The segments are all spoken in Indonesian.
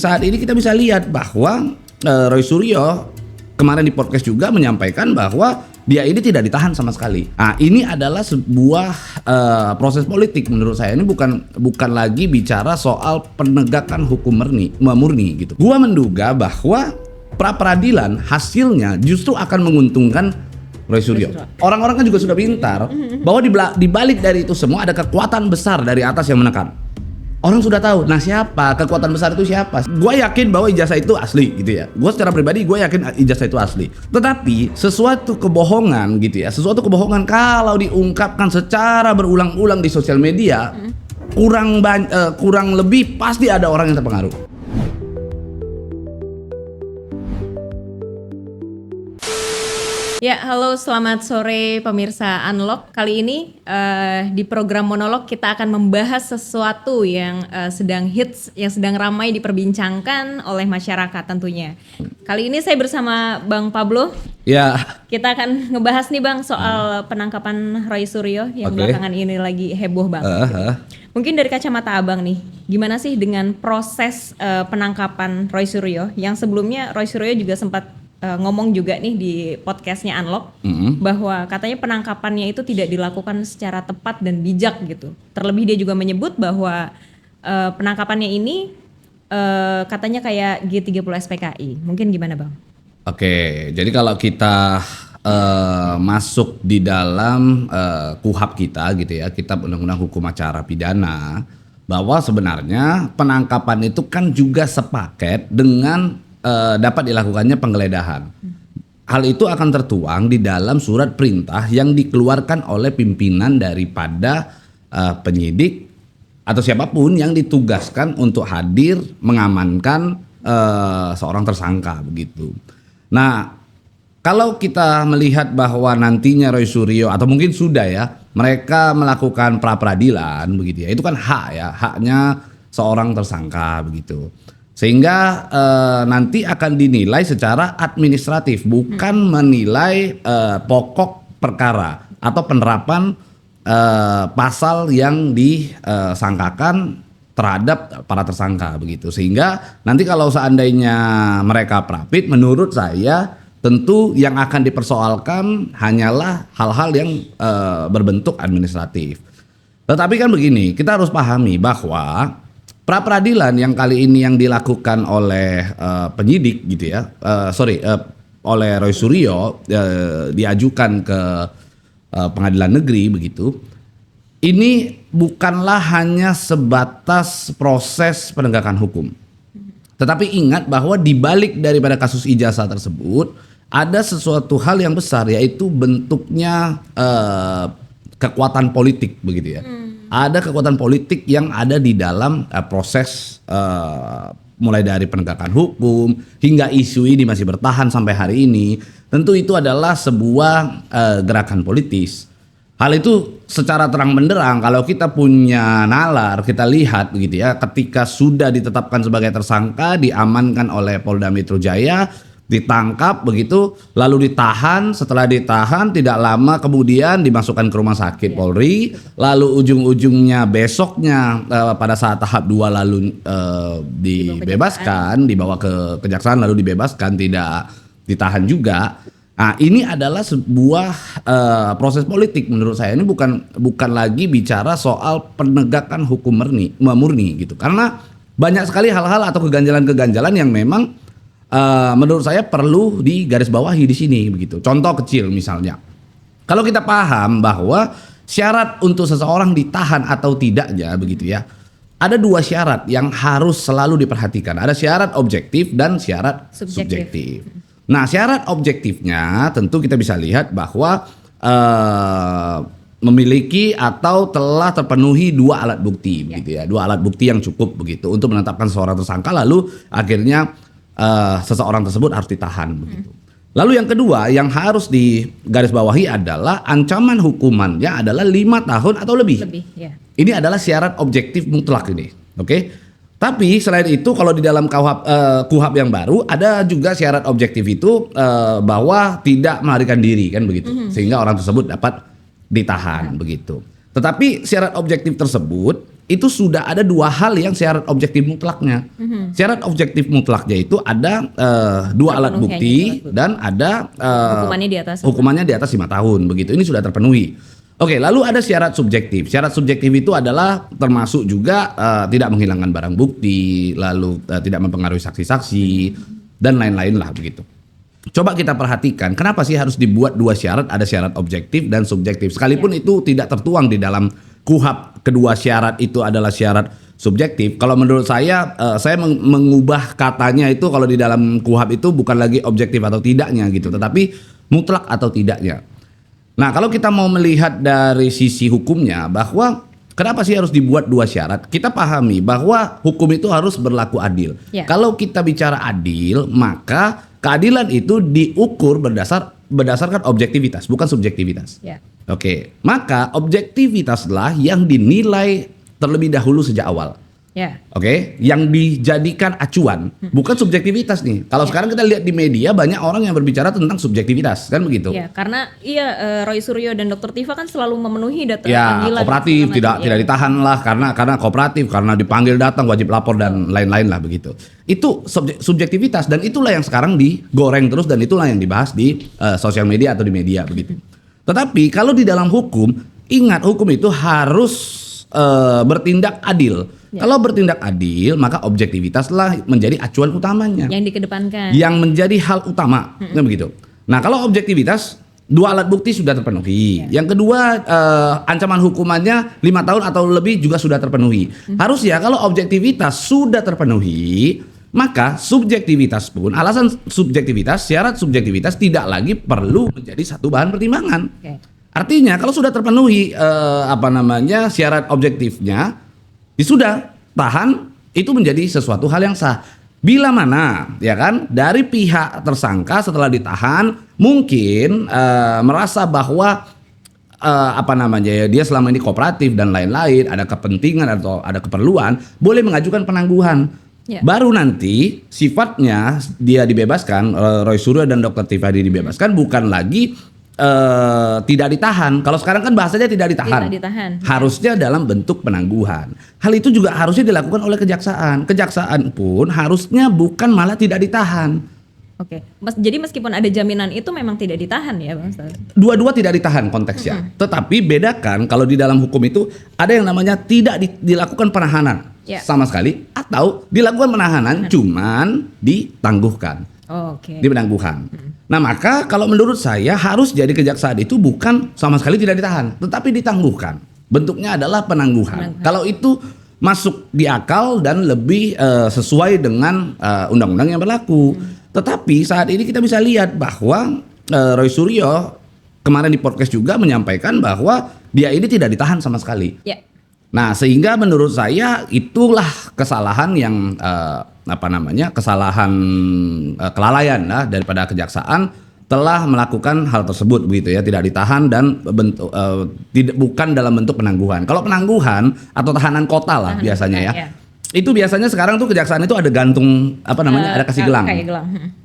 Saat ini kita bisa lihat bahwa Roy Suryo kemarin di podcast juga menyampaikan bahwa dia ini tidak ditahan sama sekali. Nah, ini adalah sebuah proses politik menurut saya. Ini bukan lagi bicara soal penegakan hukum murni gitu. Gua menduga bahwa pra peradilan hasilnya justru akan menguntungkan Roy Suryo. Orang-orang kan juga sudah pintar bahwa di balik dari itu semua ada kekuatan besar dari atas yang menekan. Orang sudah tahu, nah siapa kekuatan besar itu siapa? Gue yakin bahwa ijazah itu asli gitu ya. Gue secara pribadi gue yakin ijazah itu asli. Tetapi sesuatu kebohongan gitu ya, sesuatu kebohongan kalau diungkapkan secara berulang-ulang di sosial media, kurang lebih pasti ada orang yang terpengaruh. Ya, halo, selamat sore pemirsa Unlock. Kali ini di program monolog kita akan membahas sesuatu yang sedang hits, yang sedang ramai diperbincangkan oleh masyarakat tentunya. Kali ini saya bersama Bang Pablo. Ya. Kita akan ngebahas nih Bang soal penangkapan Roy Suryo yang belakangan ini lagi heboh banget. Mungkin dari kacamata Abang nih, gimana sih dengan proses penangkapan Roy Suryo yang sebelumnya Roy Suryo juga sempat ngomong juga nih di podcastnya Unlock bahwa katanya penangkapannya itu tidak dilakukan secara tepat dan bijak gitu. Terlebih dia juga menyebut bahwa penangkapannya ini katanya kayak G30 SPKI. Mungkin gimana Bang? Oke, jadi kalau kita masuk di dalam KUHAP kita gitu ya, Kitab Undang-Undang Hukum Acara Pidana, bahwa sebenarnya penangkapan itu kan juga sepaket dengan dapat dilakukannya penggeledahan. Hal itu akan tertuang di dalam surat perintah yang dikeluarkan oleh pimpinan daripada penyidik atau siapapun yang ditugaskan untuk hadir mengamankan seorang tersangka begitu. Nah, kalau kita melihat bahwa nantinya Roy Suryo atau mungkin sudah ya mereka melakukan pra peradilan begitu ya, itu kan haknya seorang tersangka begitu. Sehingga nanti akan dinilai secara administratif, bukan menilai pokok perkara atau penerapan pasal yang disangkakan terhadap para tersangka begitu. Sehingga nanti kalau seandainya mereka prapit, menurut saya tentu yang akan dipersoalkan hanyalah hal-hal yang berbentuk administratif. Tetapi kan begini, kita harus pahami bahwa pra peradilan yang kali ini yang dilakukan oleh penyidik gitu ya, oleh Roy Suryo diajukan ke pengadilan negeri begitu. Ini bukanlah hanya sebatas proses penegakan hukum. Tetapi ingat bahwa di balik daripada kasus ijazah tersebut ada sesuatu hal yang besar, yaitu bentuknya kekuatan politik begitu ya. Ada kekuatan politik yang ada di dalam proses mulai dari penegakan hukum hingga isu ini masih bertahan sampai hari ini. Tentu itu adalah sebuah gerakan politis. Hal itu secara terang benderang kalau kita punya nalar, kita lihat begitu ya, ketika sudah ditetapkan sebagai tersangka, diamankan oleh Polda Metro Jaya, ditangkap begitu, lalu ditahan. Setelah ditahan tidak lama kemudian dimasukkan ke rumah sakit Polri, lalu ujung-ujungnya besoknya pada saat tahap 2 lalu dibebaskan, dibawa ke kejaksaan lalu dibebaskan, tidak ditahan juga. Nah, ini adalah sebuah proses politik menurut saya. Ini bukan lagi bicara soal penegakan hukum murni gitu. Karena banyak sekali hal-hal atau keganjalan-keganjalan yang memang menurut saya perlu digarisbawahi di sini begitu. Contoh kecil misalnya, kalau kita paham bahwa syarat untuk seseorang ditahan atau tidaknya begitu ya, ada 2 syarat yang harus selalu diperhatikan. Ada syarat objektif dan syarat subjektif. Nah, syarat objektifnya tentu kita bisa lihat bahwa memiliki atau telah terpenuhi 2 alat bukti begitu ya, 2 alat bukti yang cukup begitu untuk menetapkan seorang tersangka, lalu akhirnya seseorang tersebut harus ditahan begitu. Lalu yang kedua yang harus digarisbawahi adalah ancaman hukumannya adalah 5 tahun atau lebih. Ya. Ini adalah syarat objektif mutlak ini, oke? Tapi selain itu kalau di dalam KUHAP yang baru ada juga syarat objektif itu bahwa tidak melarikan diri kan begitu, sehingga orang tersebut dapat ditahan begitu. Tetapi syarat objektif tersebut itu sudah ada dua hal yang syarat objektif mutlaknya. Syarat objektif mutlaknya itu ada dua alat bukti dan ada hukumannya di atas 5 tahun begitu. Ini sudah terpenuhi. Oke, lalu ada syarat subjektif. Syarat subjektif itu adalah termasuk juga tidak menghilangkan barang bukti, lalu tidak mempengaruhi saksi-saksi dan lain-lain lah begitu. Coba kita perhatikan kenapa sih harus dibuat dua syarat, ada syarat objektif dan subjektif. Sekalipun itu tidak tertuang di dalam KUHP, kedua syarat itu adalah syarat subjektif. Kalau menurut saya mengubah katanya itu kalau di dalam KUHP itu bukan lagi objektif atau tidaknya gitu, tetapi mutlak atau tidaknya. Nah, kalau kita mau melihat dari sisi hukumnya bahwa kenapa sih harus dibuat dua syarat? Kita pahami bahwa hukum itu harus berlaku adil. Kalau kita bicara adil, maka keadilan itu diukur berdasarkan objektivitas, bukan subjektivitas. Oke, maka objektivitaslah yang dinilai terlebih dahulu sejak awal. Oke, yang dijadikan acuan, bukan subjektivitas nih. Kalau sekarang kita lihat di media banyak orang yang berbicara tentang subjektivitas, kan begitu? Karena Roy Suryo dan Dr. Tifa kan selalu memenuhi data panggilan. Kooperatif tidak ditahan lah karena kooperatif, karena dipanggil datang wajib lapor dan lain-lain lah begitu. Itu subjektivitas dan itulah yang sekarang digoreng terus dan itulah yang dibahas di sosial media atau di media begitu. Tetapi kalau di dalam hukum, ingat hukum itu harus bertindak adil. Kalau bertindak adil, maka objektivitaslah menjadi acuan utamanya. Yang dikedepankan. Yang menjadi hal utama, begitu. Nah, kalau objektivitas, dua alat bukti sudah terpenuhi. Yang kedua, ancaman hukumannya 5 tahun atau lebih juga sudah terpenuhi. Harus ya, kalau objektivitas sudah terpenuhi, maka subjektivitas pun, alasan subjektivitas, syarat subjektivitas tidak lagi perlu menjadi satu bahan pertimbangan. Artinya, kalau sudah terpenuhi syarat objektifnya, sudah tahan, itu menjadi sesuatu hal yang sah. Bila mana ya kan dari pihak tersangka setelah ditahan mungkin merasa bahwa dia selama ini kooperatif dan lain-lain, ada kepentingan atau ada keperluan, boleh mengajukan penangguhan. Baru nanti sifatnya dia dibebaskan, Roy Suryo dan Dr. Tifa dibebaskan bukan lagi tidak ditahan. Kalau sekarang kan bahasanya tidak ditahan. Harusnya dalam bentuk penangguhan. Hal itu juga harusnya dilakukan oleh kejaksaan. Kejaksaan pun harusnya bukan malah tidak ditahan. Jadi meskipun ada jaminan itu memang tidak ditahan ya Bang Ustaz? Dua-dua tidak ditahan konteksnya. Tetapi bedakan kalau di dalam hukum itu ada yang namanya tidak dilakukan penahanan sama sekali atau dilakukan penahanan cuman ditangguhkan. Di penangguhan. Nah, maka kalau menurut saya harus jadi kejaksaan itu bukan sama sekali tidak ditahan, tetapi ditangguhkan. Bentuknya adalah penangguhan. Kalau itu masuk di akal dan lebih sesuai dengan undang-undang yang berlaku. Tetapi saat ini kita bisa lihat bahwa Roy Suryo kemarin di podcast juga menyampaikan bahwa dia ini tidak ditahan sama sekali. Nah, sehingga menurut saya itulah kesalahan yang kesalahan kelalaian daripada kejaksaan telah melakukan hal tersebut begitu ya, tidak ditahan dan bukan dalam bentuk penangguhan. Kalau penangguhan atau tahanan kota lah biasanya ya. Itu biasanya sekarang tuh kejaksaan itu ada gantung ada kasih gelang.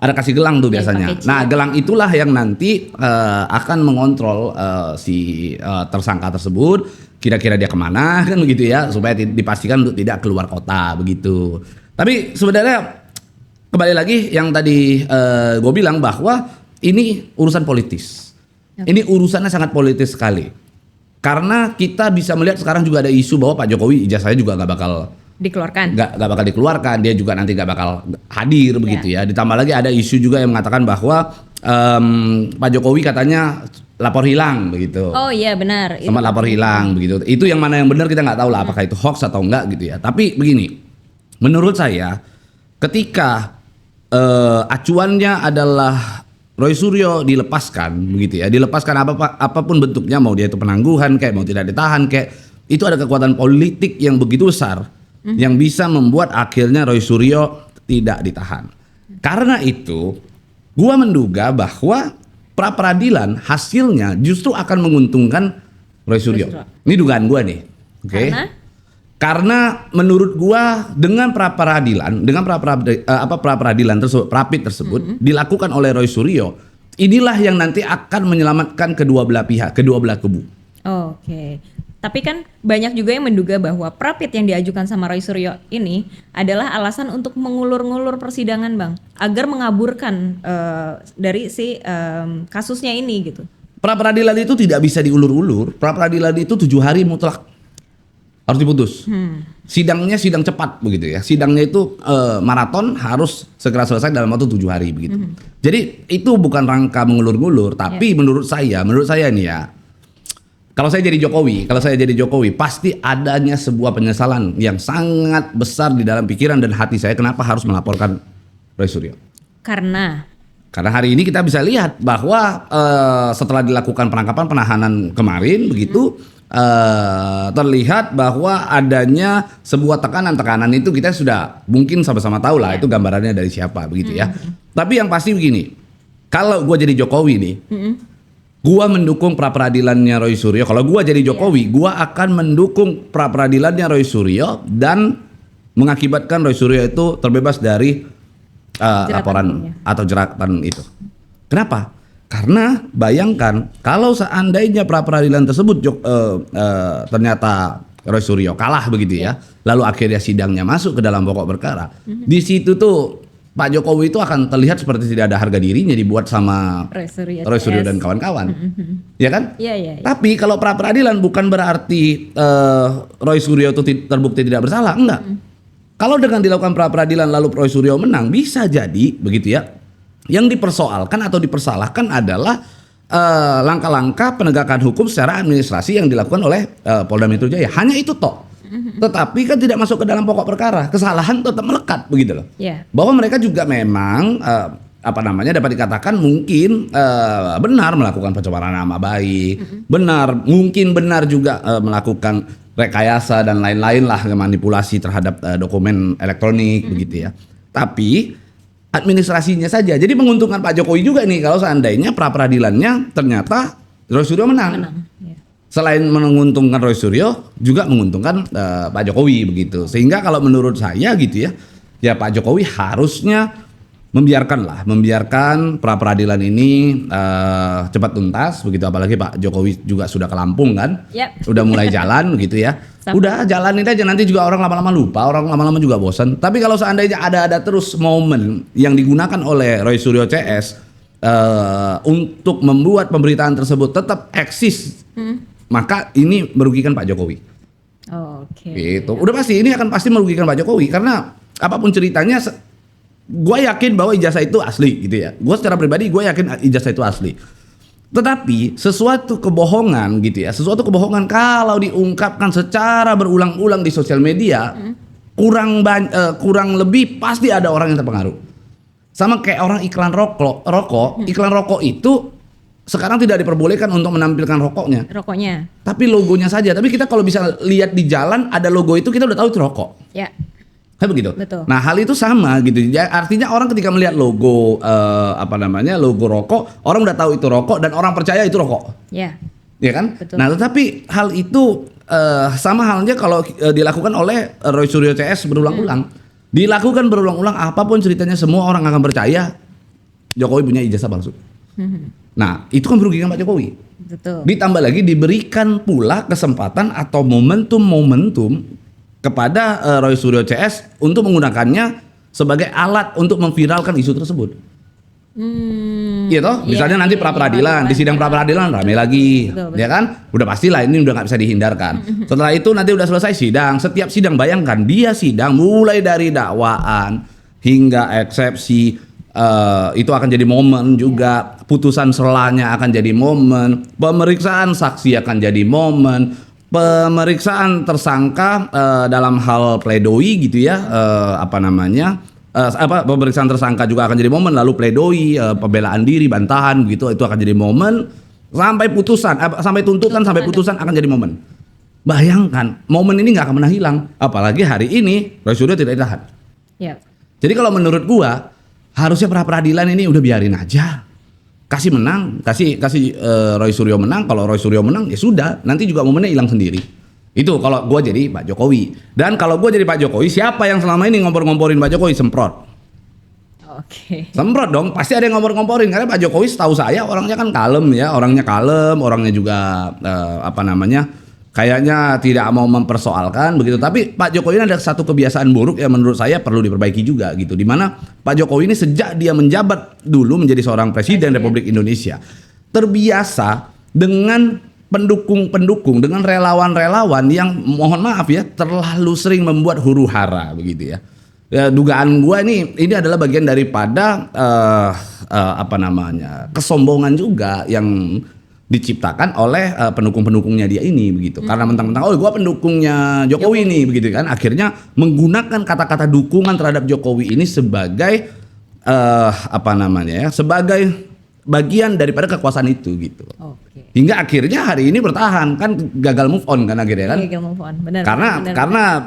Ada kasih gelang tuh biasanya. Nah, gelang itulah yang nanti akan mengontrol si tersangka tersebut, kira-kira dia kemana kan begitu ya, supaya dipastikan untuk tidak keluar kota begitu. Tapi sebenarnya kembali lagi yang tadi gue bilang bahwa ini urusan politis. Ini urusannya sangat politis sekali. Karena kita bisa melihat sekarang juga ada isu bahwa Pak Jokowi ijazahnya juga nggak bakal dikeluarkan. Nggak bakal dikeluarkan, dia juga nanti nggak bakal hadir begitu ya. Ditambah lagi ada isu juga yang mengatakan bahwa Pak Jokowi katanya lapor hilang begitu. Oh iya benar. Sempat lapor hilang begitu. Itu yang mana yang benar kita nggak tahu lah apakah itu hoax atau enggak gitu ya. Tapi begini, menurut saya ketika acuannya adalah Roy Suryo dilepaskan begitu ya, dilepaskan apapun bentuknya, mau dia itu penangguhan kayak mau tidak ditahan kayak, itu ada kekuatan politik yang begitu besar yang bisa membuat akhirnya Roy Suryo tidak ditahan. Karena itu gua menduga bahwa pra peradilan hasilnya justru akan menguntungkan Roy Suryo. Ini dugaan gua nih. Oke. Karena menurut gua dengan pra peradilan tersebut, prapit tersebut dilakukan oleh Roy Suryo, inilah yang nanti akan menyelamatkan kedua belah pihak, kedua belah kubu. Tapi kan banyak juga yang menduga bahwa pra-pit yang diajukan sama Roy Suryo ini adalah alasan untuk mengulur-ngulur persidangan, Bang, agar mengaburkan dari si kasusnya ini gitu. Pra peradilan itu tidak bisa diulur-ulur. Pra peradilan itu 7 hari mutlak harus diputus. Sidangnya sidang cepat begitu ya. Sidangnya itu maraton, harus segera selesai dalam waktu 7 hari begitu. Jadi itu bukan rangka mengulur-ngulur, tapi menurut saya nih ya, kalau saya jadi Jokowi, pasti adanya sebuah penyesalan yang sangat besar di dalam pikiran dan hati saya kenapa harus melaporkan Roy Suryo. Karena hari ini kita bisa lihat bahwa setelah dilakukan penangkapan penahanan kemarin begitu, terlihat bahwa adanya sebuah tekanan itu kita sudah mungkin sama-sama tahu lah itu gambarannya dari siapa begitu ya. Tapi yang pasti begini, kalau gue jadi Jokowi nih, gue mendukung pra peradilannya Roy Suryo. Kalau gue jadi Jokowi, gue akan mendukung pra peradilannya Roy Suryo dan mengakibatkan Roy Suryo itu terbebas dari laporan atau jeratan itu. Kenapa? Karena bayangkan kalau seandainya pra peradilan tersebut ternyata Roy Suryo kalah begitu ya, lalu akhirnya sidangnya masuk ke dalam pokok perkara, di situ tuh Pak Jokowi itu akan terlihat seperti tidak ada harga dirinya dibuat sama Roy Suryo dan kawan-kawan, ya kan? Iya. Tapi kalau pra peradilan bukan berarti Roy Suryo itu terbukti tidak bersalah, enggak. Kalau dengan dilakukan pra peradilan lalu Roy Suryo menang, bisa jadi begitu ya. Yang dipersoalkan atau dipersalahkan adalah langkah-langkah penegakan hukum secara administrasi yang dilakukan oleh Polda Metro Jaya. Hanya itu toh. Tetapi kan tidak masuk ke dalam pokok perkara. Kesalahan tetap melekat begitu loh. Bahwa mereka juga memang dapat dikatakan mungkin benar melakukan pencemaran nama baik. Mungkin benar juga melakukan rekayasa dan lain-lain lah, manipulasi terhadap dokumen elektronik begitu ya. Tapi administrasinya saja. Jadi menguntungkan Pak Jokowi juga nih kalau seandainya pra peradilannya ternyata Roy Suryo menang. Selain menguntungkan Roy Suryo juga menguntungkan Pak Jokowi begitu. Sehingga kalau menurut saya gitu ya Pak Jokowi harusnya membiarkan pra peradilan ini cepat tuntas begitu, apalagi Pak Jokowi juga sudah ke Lampung kan. Udah mulai jalan gitu ya. Udah jalanin aja, nanti juga orang lama-lama lupa, orang lama-lama juga bosan. Tapi kalau seandainya ada terus momen yang digunakan oleh Roy Suryo CS untuk membuat pemberitaan tersebut tetap eksis, maka ini merugikan Pak Jokowi. Gitu. Udah pasti ini akan pasti merugikan Pak Jokowi karena apapun ceritanya, gue yakin bahwa ijazah itu asli gitu ya. Gue secara pribadi gue yakin ijazah itu asli. Tetapi sesuatu kebohongan gitu ya, sesuatu kebohongan kalau diungkapkan secara berulang-ulang di sosial media, kurang lebih pasti ada orang yang terpengaruh. Sama kayak orang iklan rokok, iklan rokok itu sekarang tidak diperbolehkan untuk menampilkan rokoknya. Tapi logonya saja. Tapi kita kalau bisa lihat di jalan ada logo itu, kita udah tahu itu rokok. Kayak begitu. Betul. Nah, hal itu sama gitu. Ya, artinya orang ketika melihat logo logo rokok, orang udah tahu itu rokok dan orang percaya itu rokok. Ya kan? Betul. Nah, tetapi hal itu sama halnya kalau dilakukan oleh Roy Suryo CS berulang-ulang. Dilakukan berulang-ulang, apapun ceritanya semua orang akan percaya Jokowi punya ijazah palsu. Nah, itu kan merugikan Pak Jokowi. Betul. Ditambah lagi diberikan pula kesempatan atau momentum kepada Roy Suryo CS untuk menggunakannya sebagai alat untuk memviralkan isu tersebut. Gitu, misalnya nanti pra peradilan, di sidang pra peradilan rame lagi, betul. Ya kan? Udah pastilah ini udah nggak bisa dihindarkan. Setelah itu nanti udah selesai sidang, setiap sidang bayangkan dia sidang mulai dari dakwaan hingga eksepsi, itu akan jadi momen juga, putusan selanya akan jadi momen, pemeriksaan saksi akan jadi momen. Pemeriksaan tersangka dalam hal pledoi gitu ya, pemeriksaan tersangka juga akan jadi momen, lalu pledoi, pembelaan diri, bantahan gitu, itu akan jadi momen sampai putusan, sampai tuntutan, sampai putusan akan jadi momen. Bayangkan, momen ini nggak akan pernah hilang, apalagi hari ini Roy Suryo tidak ditahan. Jadi kalau menurut gua harusnya pra peradilan ini udah biarin aja. Kasih Roy Suryo menang. Kalau Roy Suryo menang ya sudah, nanti juga momennya hilang sendiri. Itu kalau gue jadi Pak Jokowi. Dan kalau gue jadi Pak Jokowi, siapa yang selama ini ngompor-ngomporin Pak Jokowi? Semprot. Semprot dong, pasti ada yang ngompor-ngomporin. Karena Pak Jokowi setahu saya orangnya kan kalem ya, orangnya juga kayaknya tidak mau mempersoalkan begitu. Tapi Pak Jokowi ini ada satu kebiasaan buruk yang menurut saya perlu diperbaiki juga gitu. Dimana Pak Jokowi ini sejak dia menjabat dulu menjadi seorang presiden Republik Indonesia terbiasa dengan pendukung-pendukung, dengan relawan-relawan yang mohon maaf ya terlalu sering membuat huru-hara begitu ya. Ya, dugaan gua ini adalah bagian daripada kesombongan juga yang diciptakan oleh pendukung-pendukungnya dia ini begitu. Karena mentang-mentang gua pendukungnya Jokowi nih begitu kan. Akhirnya menggunakan kata-kata dukungan terhadap Jokowi ini sebagai sebagai bagian daripada kekuasaan itu gitu. Oke. Hingga akhirnya hari ini bertahan kan gagal move on kan akhirnya kan. Gagal move on. Benar. Karena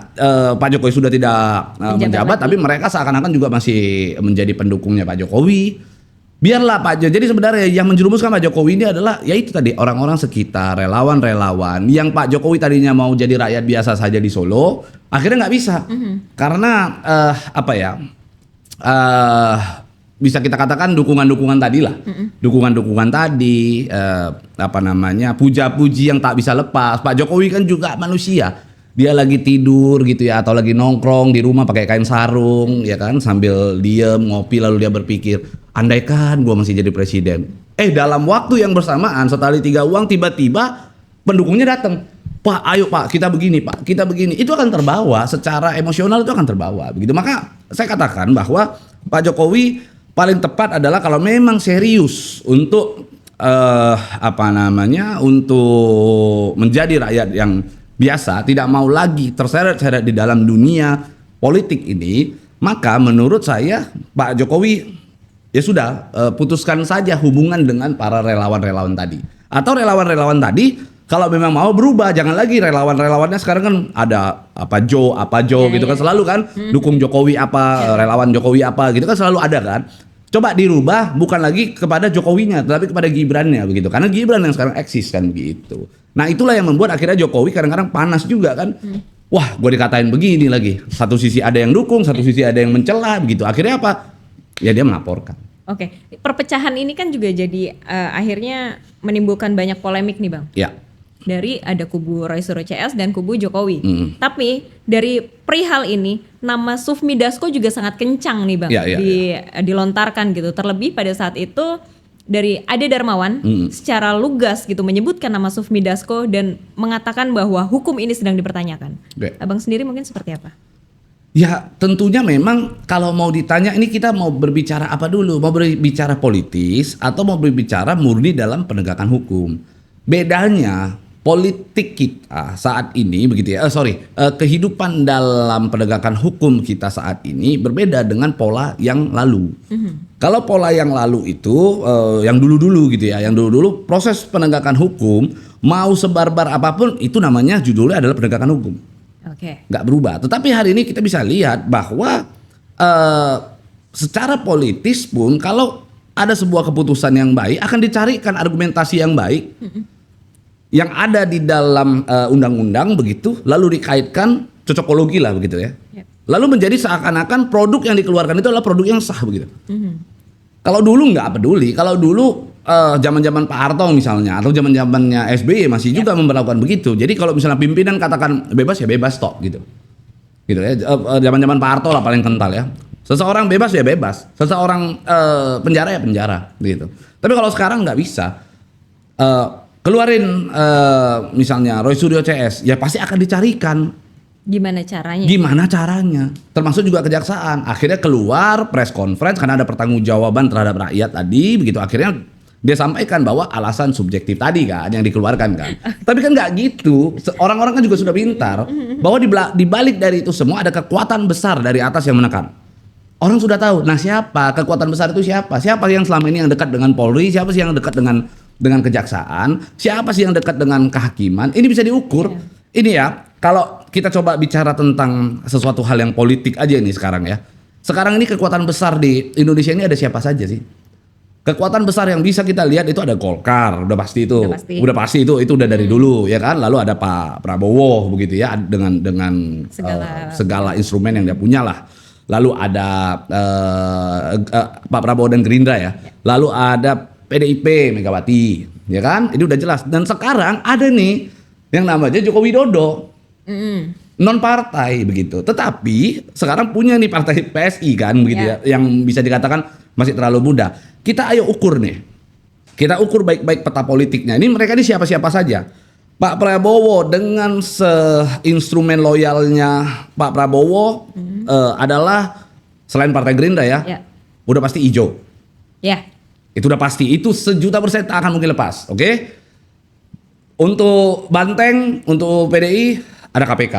Pak Jokowi sudah tidak menjabat tapi mereka seakan-akan juga masih menjadi pendukungnya Pak Jokowi. Biarlah Pak Jokowi. Jadi sebenarnya yang menjerumuskan Pak Jokowi ini adalah ya itu tadi orang-orang sekitar, relawan-relawan yang Pak Jokowi tadinya mau jadi rakyat biasa saja di Solo, akhirnya nggak bisa. Karena bisa kita katakan dukungan-dukungan tadi lah. Dukungan-dukungan tadi puja-puji yang tak bisa lepas. Pak Jokowi kan juga manusia. Dia lagi tidur gitu ya atau lagi nongkrong di rumah pakai kain sarung ya kan sambil diem ngopi lalu dia berpikir andaikan gua masih jadi presiden. Dalam waktu yang bersamaan setali tiga uang tiba-tiba pendukungnya datang. Pak, ayo Pak, kita begini Pak, kita begini. Itu akan terbawa secara emosional itu akan terbawa begitu. Maka saya katakan bahwa Pak Jokowi paling tepat adalah kalau memang serius untuk untuk menjadi rakyat yang biasa, tidak mau lagi terseret-seret di dalam dunia politik ini, maka menurut saya Pak Jokowi ya sudah putuskan saja hubungan dengan para relawan-relawan tadi. Atau relawan-relawan tadi kalau memang mau berubah, jangan lagi relawan-relawannya sekarang kan ada Jo gitu kan selalu kan dukung Jokowi relawan Jokowi gitu kan selalu ada kan. Coba dirubah bukan lagi kepada Jokowinya tetapi kepada Gibrannya begitu. Karena Gibran yang sekarang eksis kan begitu. Nah, itulah yang membuat akhirnya Jokowi kadang-kadang panas juga kan. Wah, gue dikatain begini lagi. Satu sisi ada yang dukung, satu sisi ada yang mencela begitu. Akhirnya apa? Ya dia melaporkan. Oke. Perpecahan ini kan juga jadi akhirnya menimbulkan banyak polemik nih, Bang. Ya. Dari ada kubu Roy Suryo CS dan kubu Jokowi. Tapi dari perihal ini nama Sufmi Dasko juga sangat kencang nih Bang dilontarkan gitu. Terlebih pada saat itu dari Ade Darmawan secara lugas gitu menyebutkan nama Sufmi Dasko dan mengatakan bahwa hukum ini sedang dipertanyakan. Abang sendiri mungkin seperti apa? Ya tentunya memang kalau mau ditanya ini kita mau berbicara apa dulu? Mau berbicara politis atau mau berbicara murni dalam penegakan hukum? Bedanya politik kita saat ini begitu ya, kehidupan dalam penegakan hukum kita saat ini berbeda dengan pola yang lalu. Kalau pola yang lalu itu, yang dulu-dulu gitu ya, yang dulu-dulu proses penegakan hukum mau sebarbar apapun itu namanya judulnya adalah penegakan hukum. Nggak berubah. Tetapi hari ini kita bisa lihat bahwa secara politis pun kalau ada sebuah keputusan yang baik akan dicarikan argumentasi yang baik. Yang ada di dalam undang-undang begitu, lalu dikaitkan cocokologi lah begitu ya. Lalu menjadi seakan-akan produk yang dikeluarkan itu adalah produk yang sah begitu. Kalau dulu nggak peduli, kalau dulu zaman-zaman Pak Harto misalnya atau zaman-zamannya SBY masih juga memperlakukan begitu. Jadi kalau misalnya pimpinan katakan bebas ya bebas tok gitu. Gitu ya. Zaman-zaman Pak Harto lah paling kental ya. Seseorang bebas ya bebas, seseorang penjara ya penjara gitu. Tapi kalau sekarang nggak bisa. Keluarin misalnya Roy Suryo CS ya pasti akan dicarikan gimana caranya termasuk juga kejaksaan. Akhirnya keluar press conference karena ada pertanggungjawaban terhadap rakyat tadi begitu. Akhirnya dia sampaikan bahwa alasan subjektif tadi kan yang dikeluarkan kan. Tapi kan nggak gitu. Orang-orang kan juga sudah pintar bahwa di balik dari itu semua ada kekuatan besar dari atas yang menekan. Orang sudah tahu. Nah, siapa kekuatan besar itu siapa? Siapa yang selama ini yang dekat dengan Polri? Siapa sih yang dekat dengan kejaksaan? Siapa sih yang dekat dengan kehakiman? Ini bisa diukur. Ini ya, kalau kita coba bicara tentang sesuatu hal yang politik aja ini sekarang ya. Sekarang ini kekuatan besar di Indonesia ini ada siapa saja sih? Kekuatan besar yang bisa kita lihat itu ada Golkar, udah pasti itu. Udah pasti itu udah dari dulu ya kan. Lalu ada Pak Prabowo begitu ya dengan segala instrumen yang dia punya lah. Lalu ada Pak Prabowo dan Gerindra ya. Lalu ada PDIP Megawati, ya kan? Ini udah jelas. Dan sekarang ada nih yang namanya Joko Widodo. Mm-mm. Non partai begitu. Tetapi sekarang punya nih partai PSI kan begitu ya, yang bisa dikatakan masih terlalu muda. Kita ayo ukur nih. Kita ukur baik-baik peta politiknya. Ini mereka ini siapa-siapa saja. Pak Prabowo dengan instrumen loyalnya Pak Prabowo adalah selain Partai Gerindra ya, udah pasti hijau. Ya. Itu udah pasti. Itu 1.000.000% tak akan mungkin lepas. Oke? Untuk Banteng, untuk PDI ada KPK.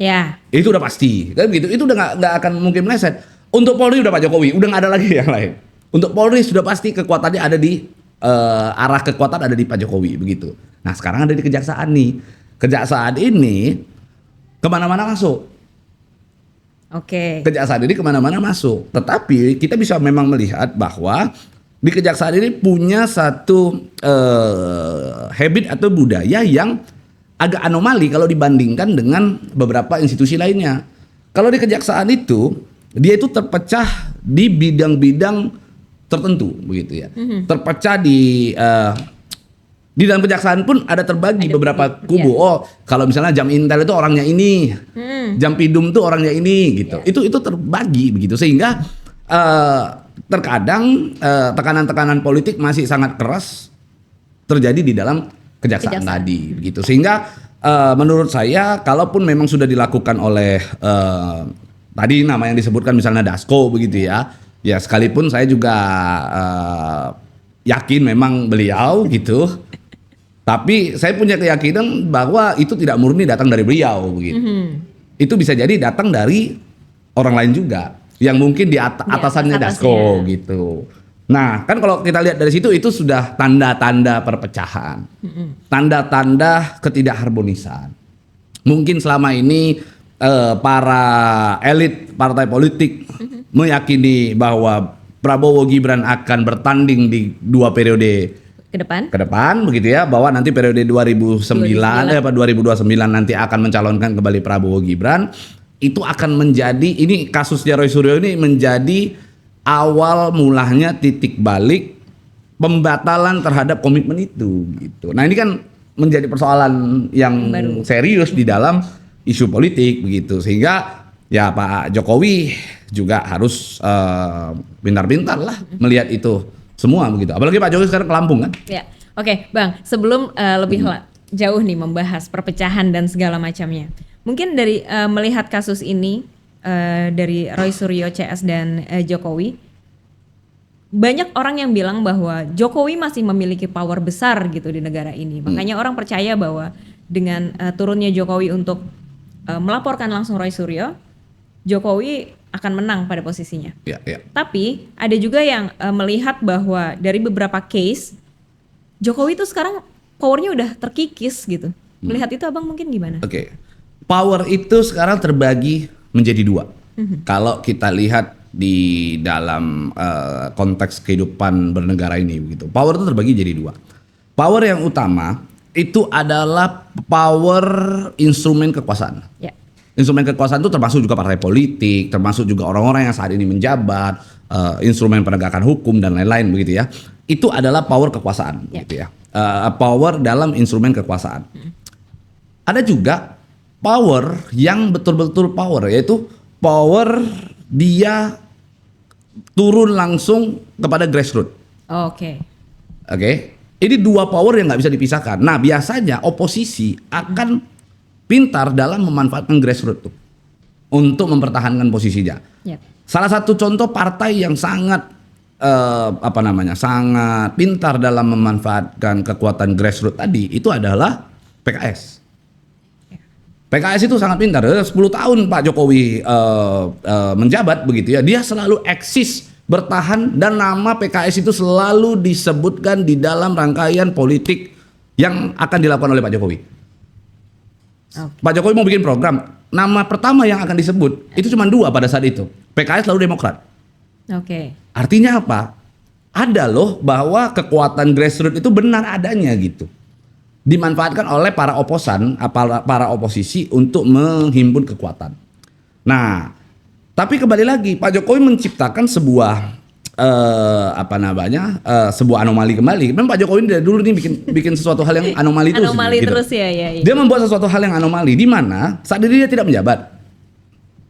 Ya. Itu udah pasti. Kan begitu. Itu udah nggak akan mungkin meleset. Untuk Polri udah Pak Jokowi, udah nggak ada lagi yang lain. Untuk Polri sudah pasti kekuatannya ada di arah kekuatan ada di Pak Jokowi begitu. Nah sekarang ada di kejaksaan nih. Kejaksaan ini kemana-mana masuk. Oke. Kejaksaan ini kemana-mana masuk. Tetapi kita bisa memang melihat bahwa di kejaksaan ini punya satu habit atau budaya yang agak anomali kalau dibandingkan dengan beberapa institusi lainnya. Kalau di kejaksaan itu dia itu terpecah di bidang-bidang tertentu begitu ya. Terpecah di dalam kejaksaan pun ada terbagi beberapa kubu. Oh, kalau misalnya jam intel itu orangnya ini, jam pidum itu orangnya ini gitu. Itu terbagi begitu sehingga terkadang tekanan-tekanan politik masih sangat keras terjadi di dalam kejaksaan tadi begitu. Sehingga menurut saya kalaupun memang sudah dilakukan oleh tadi nama yang disebutkan misalnya Dasko begitu ya. Ya sekalipun saya juga yakin memang beliau gitu. Tapi saya punya keyakinan bahwa itu tidak murni datang dari beliau begitu. Itu bisa jadi datang dari orang lain juga yang mungkin di atasannya Dasko gitu. Nah, kan kalau kita lihat dari situ itu sudah tanda-tanda perpecahan. Tanda-tanda ketidakharmonisan. Mungkin selama ini para elit partai politik meyakini bahwa Prabowo Gibran akan bertanding di 2 periode ke depan begitu ya, bahwa nanti periode 2029 nanti akan mencalonkan kembali Prabowo Gibran. Itu akan menjadi, ini kasusnya Roy Suryo ini menjadi awal mulanya titik balik pembatalan terhadap komitmen itu gitu. Nah ini kan menjadi persoalan yang serius di dalam isu politik begitu, sehingga ya Pak Jokowi juga harus pintar-pintar lah melihat itu semua begitu. Apalagi Pak Jokowi sekarang ke Lampung kan. Ya, oke, Bang. Sebelum lebih jauh nih membahas perpecahan dan segala macamnya, mungkin dari melihat kasus ini dari Roy Suryo, CS dan Jokowi, banyak orang yang bilang bahwa Jokowi masih memiliki power besar gitu di negara ini. Makanya orang percaya bahwa dengan turunnya Jokowi untuk melaporkan langsung Roy Suryo, Jokowi akan menang pada posisinya. Tapi ada juga yang melihat bahwa dari beberapa case Jokowi itu sekarang powernya udah terkikis gitu. Melihat itu abang mungkin gimana? Oke. Power itu sekarang terbagi menjadi 2. Kalau kita lihat di dalam konteks kehidupan bernegara ini begitu. Power itu terbagi jadi 2. Power yang utama itu adalah power instrumen kekuasaan. Instrumen kekuasaan itu termasuk juga partai politik, termasuk juga orang-orang yang saat ini menjabat, instrumen penegakan hukum dan lain-lain begitu ya. Itu adalah power kekuasaan gitu ya. Power dalam instrumen kekuasaan. Ada juga power yang betul-betul power, yaitu power dia turun langsung kepada grassroots. Oke. Ini 2 power yang nggak bisa dipisahkan. Nah biasanya oposisi akan pintar dalam memanfaatkan grassroots tuh untuk mempertahankan posisinya. Salah satu contoh partai yang sangat sangat pintar dalam memanfaatkan kekuatan grassroots tadi itu adalah PKS. PKS itu sangat pintar. 10 tahun Pak Jokowi menjabat begitu ya, dia selalu eksis bertahan dan nama PKS itu selalu disebutkan di dalam rangkaian politik yang akan dilakukan oleh Pak Jokowi. Pak Jokowi mau bikin program, nama pertama yang akan disebut itu cuma 2 pada saat itu, PKS lalu Demokrat. Artinya apa? Ada loh bahwa kekuatan grassroots itu benar adanya gitu, dimanfaatkan oleh para oposan, para oposisi untuk menghimpun kekuatan. Nah, tapi kembali lagi Pak Jokowi menciptakan sebuah sebuah anomali kembali. Memang Pak Jokowi dari dulu nih bikin sesuatu hal yang anomali terus. Anomali gitu. terus ya. Dia membuat sesuatu hal yang anomali di mana saat ini dia tidak menjabat.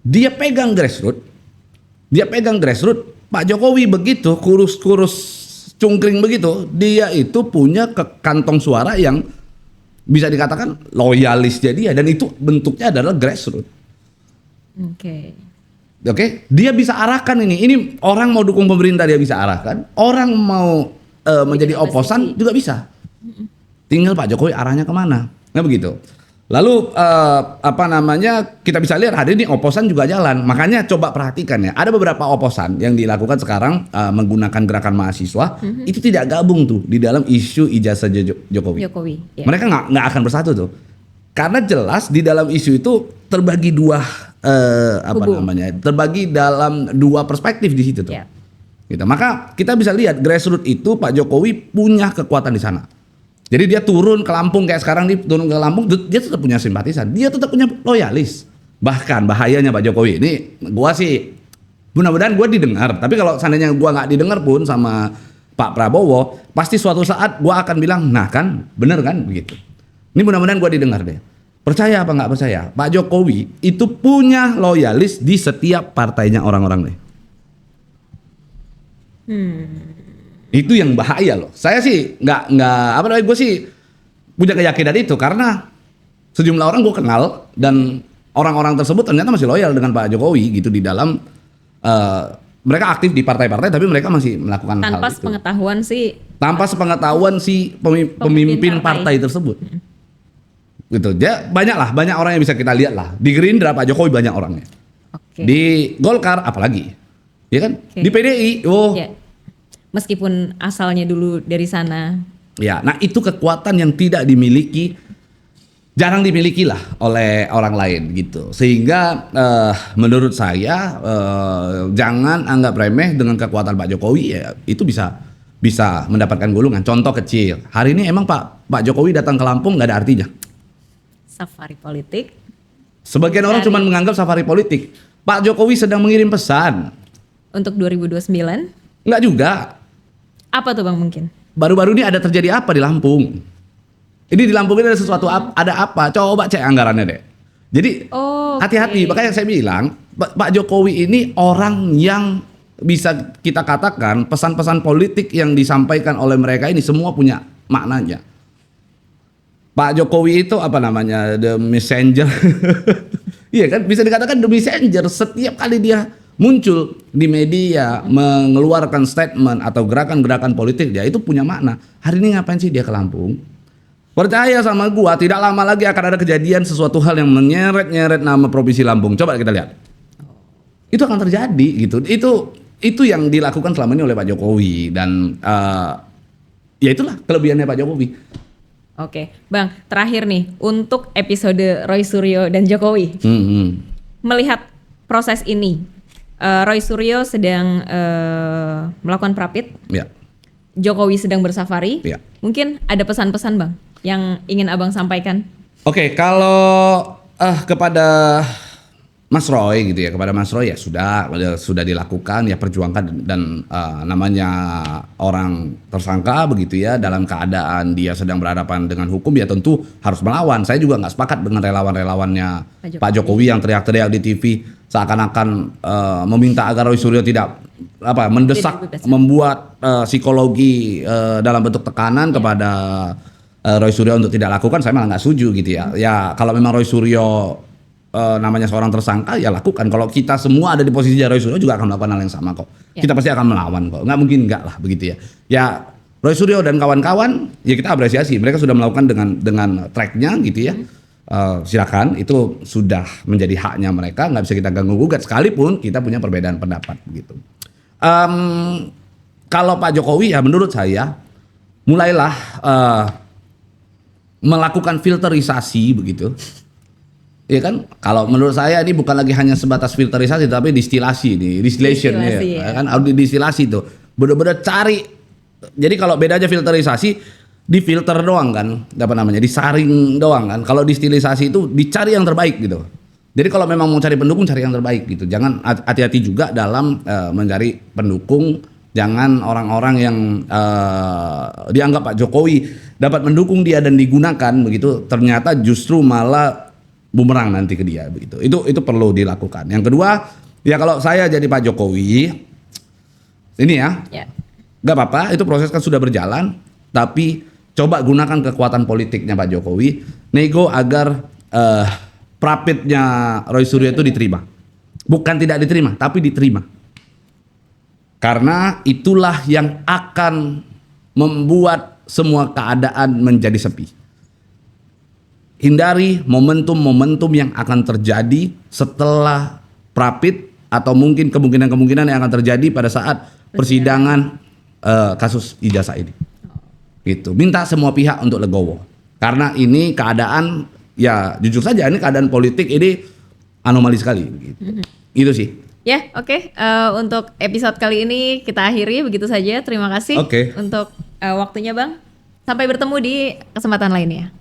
Dia pegang grassroots. Pak Jokowi begitu kurus cungkring begitu, dia itu punya kantong suara yang bisa dikatakan loyalis dia dan itu bentuknya adalah grassroots. Oke, dia bisa arahkan ini. Ini orang mau dukung pemerintah dia bisa arahkan, orang mau menjadi oposan juga bisa. Tinggal Pak Jokowi arahnya kemana, nah begitu. Lalu kita bisa lihat hari ini oposan juga jalan. Makanya coba perhatikan ya, ada beberapa oposan yang dilakukan sekarang menggunakan gerakan mahasiswa itu tidak gabung tuh di dalam isu ijazah Jokowi. Ya. Mereka nggak akan bersatu tuh, karena jelas di dalam isu itu terbagi dua terbagi dalam dua perspektif di situ tuh. Yeah. Gitu. Maka kita bisa lihat grassroots itu Pak Jokowi punya kekuatan di sana. Jadi dia turun ke Lampung kayak sekarang turun ke Lampung, dia tetap punya simpatisan, dia tetap punya loyalis. Bahkan bahayanya Pak Jokowi ini, gua sih mudah-mudahan gua didengar. Tapi kalau seandainya gua nggak didengar pun sama Pak Prabowo, pasti suatu saat gua akan bilang, nah kan, bener kan begitu. Ini mudah-mudahan gua didengar deh. Percaya apa nggak percaya? Pak Jokowi itu punya loyalis di setiap partainya orang-orang deh. Itu yang bahaya loh. Saya sih gue sih punya keyakinan itu karena sejumlah orang gue kenal dan orang-orang tersebut ternyata masih loyal dengan Pak Jokowi gitu di dalam mereka aktif di partai-partai tapi mereka masih melakukan hal itu. Tanpa sepengetahuan si pemimpin partai tersebut. Gitu. Banyak orang yang bisa kita lihat lah. Di Gerindra Pak Jokowi banyak orangnya. Di Golkar apalagi. Ya kan? Di PDI. Meskipun asalnya dulu dari sana. Ya, nah itu kekuatan yang tidak jarang dimiliki lah oleh orang lain gitu. Sehingga menurut saya jangan anggap remeh dengan kekuatan Pak Jokowi ya, itu bisa mendapatkan gulungan. Contoh kecil, hari ini emang Pak Jokowi datang ke Lampung nggak ada artinya. Safari politik. Sebagian orang cuma menganggap safari politik. Pak Jokowi sedang mengirim pesan. Untuk 2029? Nggak juga. Apa tuh Bang mungkin? Baru-baru ini ada terjadi apa di Lampung? Ini di Lampung ini ada sesuatu ada apa? Coba cek anggarannya deh. Jadi hati-hati. Makanya saya bilang Pak Jokowi ini orang yang bisa kita katakan pesan-pesan politik yang disampaikan oleh mereka ini semua punya maknanya. Pak Jokowi itu the messenger. Iya kan bisa dikatakan the messenger. Setiap kali dia muncul di media mengeluarkan statement atau gerakan-gerakan politik dia itu punya makna. Hari ini ngapain sih dia ke Lampung? Percaya sama gua, tidak lama lagi akan ada kejadian sesuatu hal yang menyeret-nyeret nama provinsi Lampung. Coba kita lihat. Itu akan terjadi gitu. Itu yang dilakukan selama ini oleh Pak Jokowi dan ya itulah kelebihannya Pak Jokowi. Oke, Bang, terakhir nih untuk episode Roy Suryo dan Jokowi. Melihat proses ini, Roy Suryo sedang melakukan prapit, Jokowi sedang bersafari. Mungkin ada pesan-pesan Bang yang ingin Abang sampaikan. Oke, kalau kepada Mas Roy gitu ya, kepada Mas Roy ya sudah dilakukan ya, perjuangkan dan namanya orang tersangka begitu ya, dalam keadaan dia sedang berhadapan dengan hukum ya tentu harus melawan. Saya juga nggak sepakat dengan relawan-relawannya Pak Jokowi yang teriak-teriak di TV seakan-akan meminta agar Roy Suryo tidak mendesak, membuat psikologi dalam bentuk tekanan kepada Roy Suryo untuk tidak lakukan. Saya malah nggak setuju gitu ya. Ya kalau memang Roy Suryo namanya seorang tersangka ya lakukan. Kalau kita semua ada di posisi Roy Suryo juga akan melakukan hal yang sama kok. Kita pasti akan melawan kok. Nggak mungkin nggak lah begitu ya. Ya Roy Suryo dan kawan-kawan ya kita apresiasi. Mereka sudah melakukan dengan tracknya gitu ya. Silakan, itu sudah menjadi haknya mereka, nggak bisa kita ganggu gugat sekalipun kita punya perbedaan pendapat gitu. Kalau Pak Jokowi ya menurut saya mulailah melakukan filterisasi begitu. Iya kan, kalau menurut saya ini bukan lagi hanya sebatas filterisasi tapi distillation ya. Kan harus distilasi tuh. Bener-bener cari. Jadi kalau bedanya filterisasi difilter doang kan, disaring doang kan. Kalau distilisasi itu dicari yang terbaik gitu. Jadi kalau memang mau cari pendukung cari yang terbaik gitu. Jangan hati-hati juga dalam mencari pendukung Jangan orang-orang yang dianggap Pak Jokowi dapat mendukung dia dan digunakan begitu, ternyata justru malah bumerang nanti ke dia begitu. Itu perlu dilakukan. Yang kedua, ya kalau saya jadi Pak Jokowi, ini ya, nggak apa-apa, itu proses kan sudah berjalan, tapi coba gunakan kekuatan politiknya Pak Jokowi, nego agar prapitnya Roy Suryo itu diterima. Bukan tidak diterima, tapi diterima. Karena itulah yang akan membuat semua keadaan menjadi sepi. Hindari momentum-momentum yang akan terjadi setelah prapit atau mungkin kemungkinan-kemungkinan yang akan terjadi pada saat persidangan kasus ijazah ini. Gitu. Minta semua pihak untuk legowo. Karena ini keadaan, ya jujur saja ini keadaan politik ini anomali sekali. Gitu. Itu sih. Ya, oke. Untuk episode kali ini kita akhiri begitu saja. Terima kasih untuk waktunya Bang. Sampai bertemu di kesempatan lainnya.